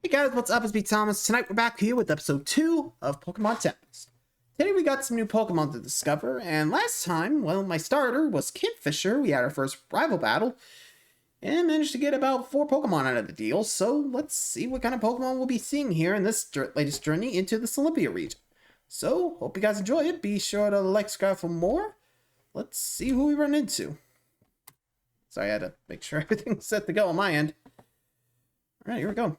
Hey guys, what's up? It's me, Thomas. Tonight we're back here with episode 2 of Pokemon Tempest. Today we got some new Pokemon to discover, and last time, well, my starter was Kingfisher. We had our first rival battle, and managed to get about 4 Pokemon out of the deal, so let's see what kind of Pokemon we'll be seeing here in this latest journey into the Olympia region. So, hope you guys enjoy it. Be sure to like, subscribe for more. Let's see who we run into. Sorry, I had to make sure everything's set to go on my end. Alright, here we go.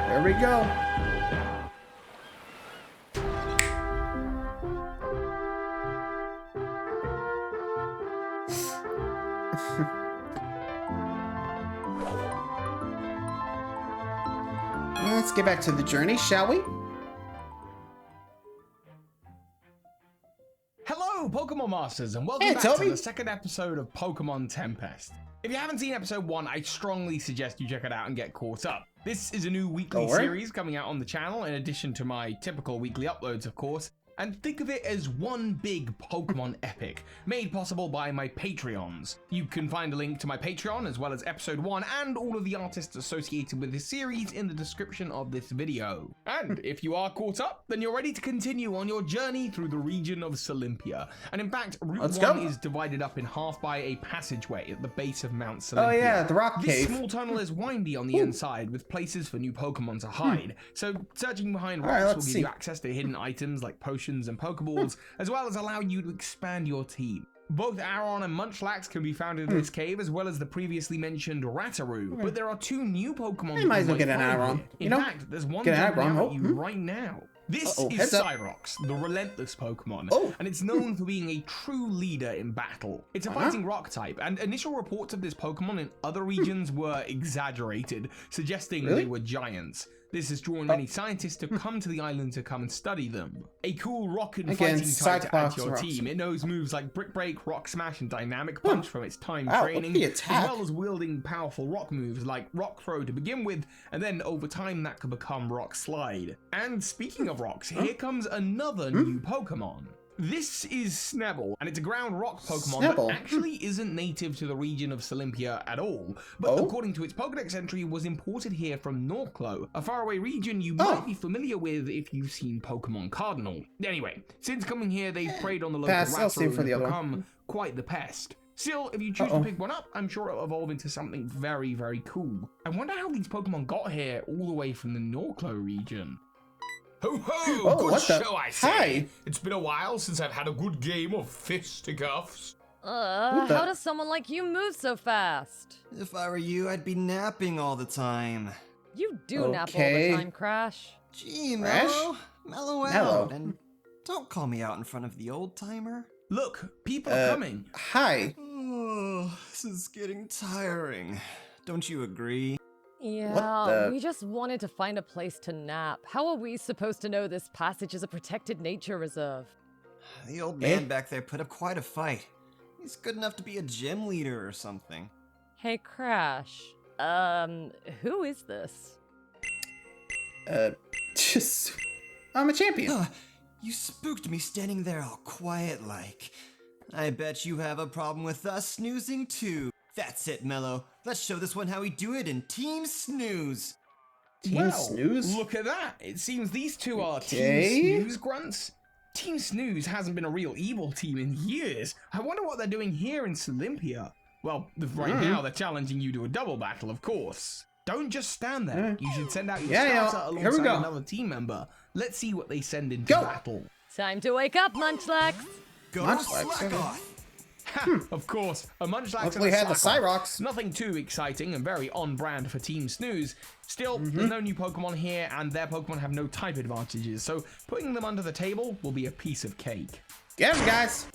There we go. Let's get back to the journey, shall we? Hello, Pokemon Masters, and welcome back to the second episode of Pokemon Tempest. If you haven't seen episode 1, I strongly suggest you check it out and get caught up. This is a new weekly series coming out on the channel, in addition to my typical weekly uploads, of course. And think of it as one big Pokemon epic, made possible by my Patreons. You can find a link to my Patreon, as well as episode 1 and all of the artists associated with this series in the description of this video. And if you are caught up, then you're ready to continue on your journey through the region of Olympia. And in fact, Route 1 is divided up in half by a passageway at the base of Mount Olympia. Oh yeah, the rock cave. This small tunnel is windy on the inside, with places for new Pokemon to hide. So searching behind rocks will give you access to hidden items like potions and Pokeballs, as well as allow you to expand your team. Both Aron and Munchlax can be found in this cave, as well as the previously mentioned Rataroo, but there are 2 new Pokemon. You might as well get an Aron. In fact, there's one jumping out at you right now. This is Cyrox, the relentless Pokemon, and it's known for being a true leader in battle. It's a fighting rock type, and initial reports of this Pokemon in other regions were exaggerated, suggesting they were giants. This has drawn many scientists to come to the island to come and study them. A cool rock and fighting type to add to your team. It knows moves like Brick Break, Rock Smash, and Dynamic Punch from its time training, as well as wielding powerful rock moves like Rock Throw to begin with, and then over time that could become Rock Slide. And speaking of rocks, here comes another new Pokemon. This is Snebble, and it's a ground rock Pokemon that actually isn't native to the region of Olympia at all, but according to its Pokedex entry, was imported here from Norclo, a faraway region you might be familiar with if you've seen Pokemon Cardinal. Anyway, since coming here, they've preyed on the local Rataroo and become quite the pest. Still, if you choose to pick one up, I'm sure it'll evolve into something very, very cool. I wonder how these Pokemon got here all the way from the Norclo region. Ho ho! Good show, I say. Hi. It's been a while since I've had a good game of fisticuffs. How does someone like you move so fast? If I were you, I'd be napping all the time. You do nap all the time, Crash. Gee, Mellow. Mellow out. And don't call me out in front of the old-timer. Look, people are coming. Hi. Oh, this is getting tiring. Don't you agree? Yeah, we just wanted to find a place to nap. How are we supposed to know this passage is a protected nature reserve? The old man back there put up quite a fight. He's good enough to be a gym leader or something. Hey, Crash. Who is this? I'm a champion. You spooked me standing there all quiet like. I bet you have a problem with us snoozing too. That's it, Mellow. Let's show this one how we do it in Team Snooze. Team Snooze? Look at that. It seems these two are Team Snooze grunts. Team Snooze hasn't been a real evil team in years. I wonder what they're doing here in Olympia. Well, right now they're challenging you to a double battle, of course. Don't just stand there. You should send out your starter alongside another team member. Let's see what they send into battle. Time to wake up, Munchlax. Go slack off. Of course, a Munchlax and a had the Cyrox. Nothing too exciting and very on-brand for Team Snooze. Still, there's no new Pokemon here, and their Pokemon have no type advantages, so putting them under the table will be a piece of cake. Get 'em, guys!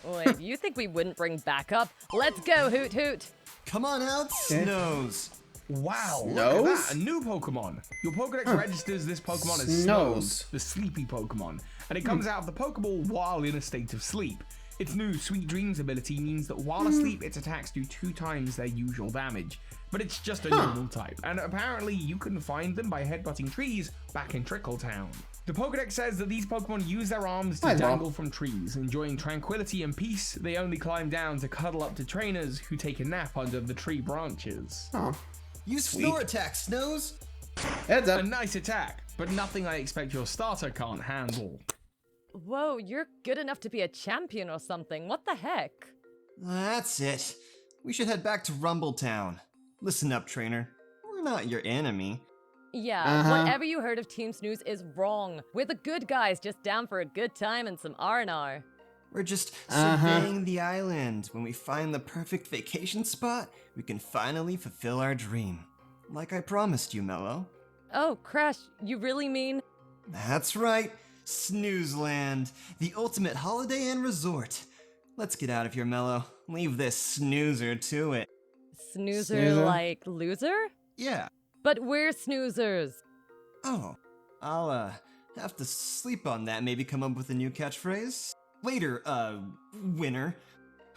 Wait, you think we wouldn't bring backup? Let's go, Hoot Hoot! Come on out, Snooze! Wow, look at that, a new Pokemon. Your Pokedex registers this Pokemon as Snooze, the sleepy Pokemon, and it comes out of the Pokeball while in a state of sleep. Its new Sweet Dreams ability means that while asleep, its attacks do 2 times their usual damage. But it's just a normal type, and apparently you can find them by headbutting trees back in Trickletown. The Pokedex says that these Pokemon use their arms to dangle from trees, enjoying tranquility and peace. They only climb down to cuddle up to trainers who take a nap under the tree branches. Oh, use Snore Attack, Snooze! Heads up. A nice attack, but nothing I expect your starter can't handle. Whoa, you're good enough to be a champion or something. What the heck? That's it. We should head back to Rumbletown. Listen up, trainer. We're not your enemy. Yeah, whatever you heard of Team Snooze is wrong. We're the good guys just down for a good time and some R&R. We're just surveying the island. When we find the perfect vacation spot, we can finally fulfill our dream. Like I promised you, Mello. Oh, Crash, you really mean? That's right. Snooze Land, the ultimate holiday and resort. Let's get out of here, Mello. Leave this snoozer to it. Snoozer like loser? Yeah. But we're snoozers. Oh, I'll have to sleep on that, maybe come up with a new catchphrase. Later, winner.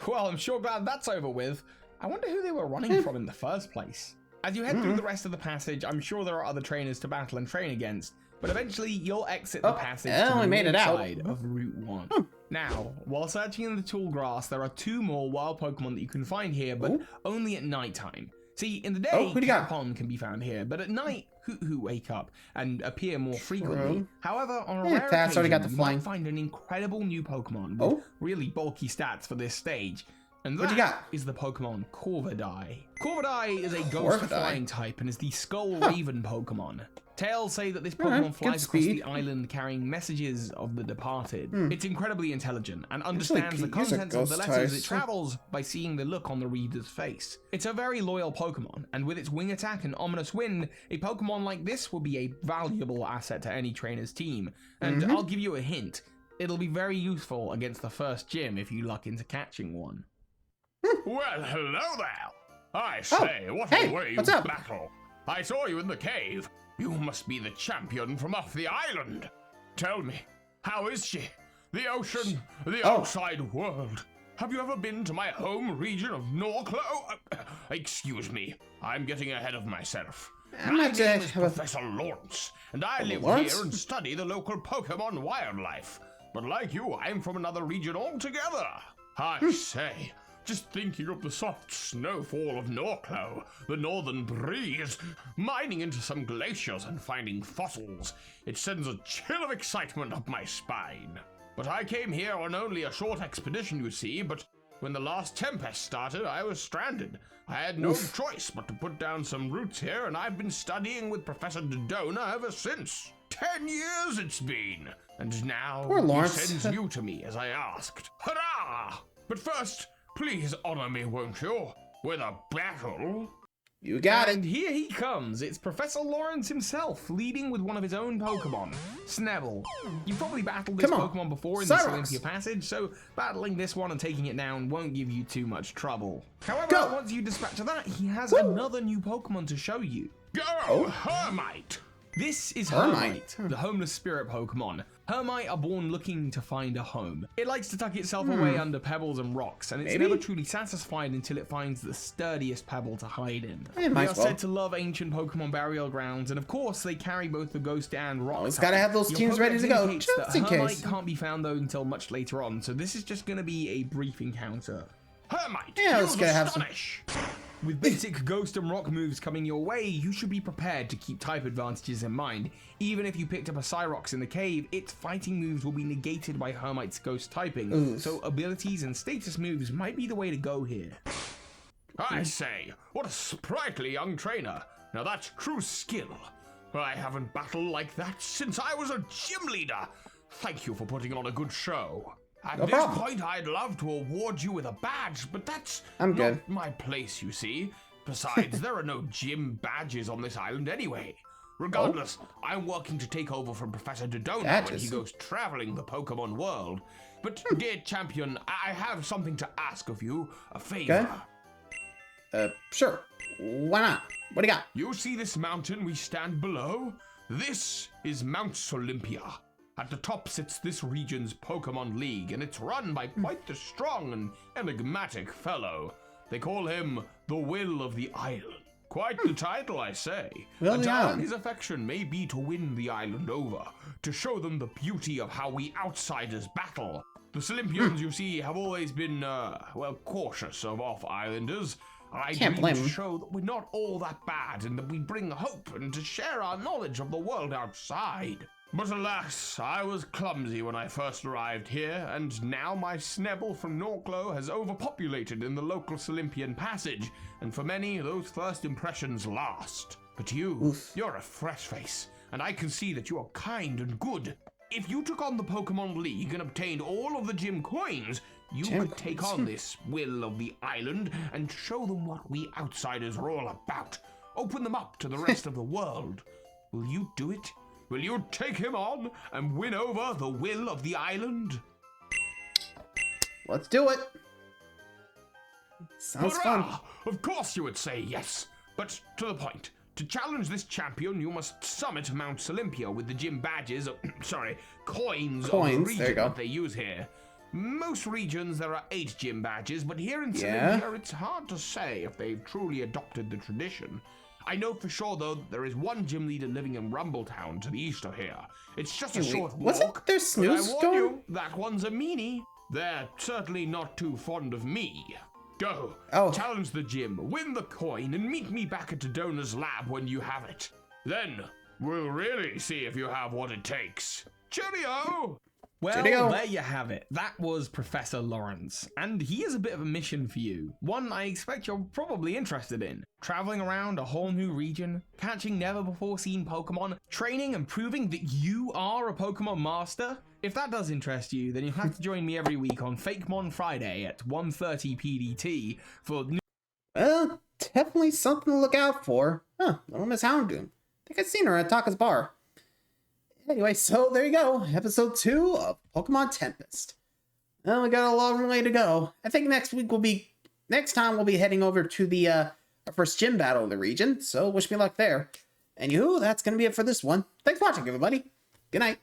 Well, I'm sure glad that's over with. I wonder who they were running from in the first place. As you head through the rest of the passage, I'm sure there are other trainers to battle and train against, but eventually you'll exit the passage to the main side of Route 1. Now, while searching in the tall grass, there are 2 more wild Pokemon that you can find here, but only at nighttime. See, in the day, Capon can be found here, but at night, Hoot wake up and appear more frequently. However, on a rare occasion, you might find an incredible new Pokemon with really bulky stats for this stage. And that is the Pokemon Corviknight. Corviknight is a ghost flying type and is the Skull Raven Pokemon. Tales say that this Pokemon flies across the island carrying messages of the departed. It's incredibly intelligent and understands the contents of the letters it travels by seeing the look on the reader's face. It's a very loyal Pokemon, and with its wing attack and ominous wind, a Pokemon like this will be a valuable asset to any trainer's team. And I'll give you a hint, it'll be very useful against the first gym if you luck into catching one. Well, hello there! I say, what a way you battle! I saw you in the cave. You must be the champion from off the island. Tell me, how is she? The ocean, the outside world. Have you ever been to my home region of Norclo? Excuse me, I'm getting ahead of myself. My name is Professor Lawrence, and I live here and study the local Pokemon wildlife. But like you, I'm from another region altogether. I say, just thinking of the soft snowfall of Norclo, the northern breeze, mining into some glaciers and finding fossils, it sends a chill of excitement up my spine. But I came here on only a short expedition, you see, but when the last Tempest started, I was stranded. I had no choice but to put down some roots here, and I've been studying with Professor Dodona ever since. 10 years it's been, and now he sends you to me as I asked. Hurrah! But first, please honor me, won't you, with a battle? You got it. And here he comes. It's Professor Lawrence himself, leading with one of his own Pokemon, Snubbull. You've probably battled this Pokemon before in the Olympia passage, so battling this one and taking it down won't give you too much trouble. However, once you dispatch that, he has another new Pokemon to show you. Go, Hermite! This is Hermite, the homeless spirit Pokemon. Hermite are born looking to find a home. It likes to tuck itself away under pebbles and rocks, and it's never truly satisfied until it finds the sturdiest pebble to hide in. They are said to love ancient Pokemon burial grounds, and of course, they carry both the ghost and rock. It's gotta have those teams ready to go, just in case. Hermite can't be found though until much later on, so this is just gonna be a brief encounter. Hermite, let's get have some. With basic ghost and rock moves coming your way, you should be prepared to keep type advantages in mind. Even if you picked up a Cyrox in the cave, its fighting moves will be negated by Hermite's ghost typing, so abilities and status moves might be the way to go here. I say, what a sprightly young trainer. Now that's true skill. I haven't battled like that since I was a gym leader. Thank you for putting on a good show. At this point, I'd love to award you with a badge, but that's not my place, you see. Besides, there are no gym badges on this island anyway. Regardless, I'm working to take over from Professor Dodona when he goes traveling the Pokemon world. But, dear champion, I have something to ask of you, a favor. Sure. Why not? What do you got? You see this mountain we stand below? This is Mount Olympia. At the top sits this region's Pokemon League, and it's run by quite the strong and enigmatic fellow. They call him the Will of the Island. Quite the title, I say. Well, yeah. His affection may be to win the island over, to show them the beauty of how we outsiders battle. The Olympians, you see, have always been, cautious of off-islanders. I can't blame to them. show that we're not all that bad and that we bring hope and to share our knowledge of the world outside. But alas, I was clumsy when I first arrived here, and now my Snebble from Norclo has overpopulated in the local Olympian passage, and for many, those first impressions last. But you're a fresh face, and I can see that you are kind and good. If you took on the Pokemon League and obtained all of the gym coins, you could take on this will of the island and show them what we outsiders are all about. Open them up to the rest of the world. Will you do it? Will you take him on and win over the will of the island? Let's do it. Sounds fun. Of course you would say yes, but to the point. To challenge this champion, you must summit Mount Olympia with the gym badges, coins of the region that they use here. Most regions there are 8 gym badges, but here in Olympia it's hard to say if they've truly adopted the tradition. I know for sure, though, that there is one gym leader living in Rumbletown to the east of here. It's just a short walk. Wasn't there Snooze? I warn you, that one's a meanie. They're certainly not too fond of me. Go, challenge the gym, win the coin, and meet me back at Dodona's lab when you have it. Then, we'll really see if you have what it takes. Cheerio! Well, there you have it. That was Professor Lawrence, and he has a bit of a mission for you. One I expect you're probably interested in. Traveling around a whole new region, catching never-before-seen Pokemon, training and proving that you are a Pokemon Master. If that does interest you, then you'll have to join me every week on Fakemon Friday at 1:30 PDT for... Well, definitely something to look out for. Little Miss Houndoom. I think I've seen her at Taka's bar. Anyway, so there you go. Episode 2 of Pokemon Tempest. Well, we got a long way to go. I think next time we'll be heading over to the our first gym battle in the region. So wish me luck there. And that's going to be it for this one. Thanks for watching, everybody. Good night.